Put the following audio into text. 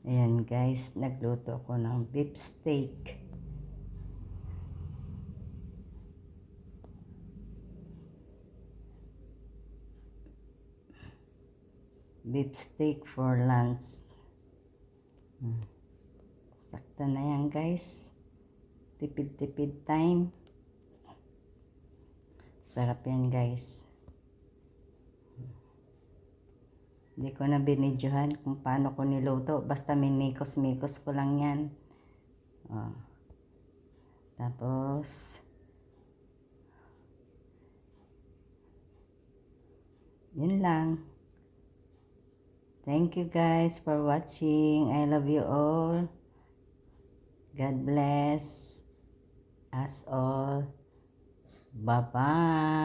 Ayan guys, nagluto ako ng beef steak. Beef steak for lunch. Sakto na yan guys. Tipid-tipid time. Sarap yan guys. Hindi ko na binidyohan kung paano ko niluto. Basta minikos-mikos ko lang yan. Tapos, yun lang. Thank you guys for watching. I love you all. God bless us all. Bye-bye.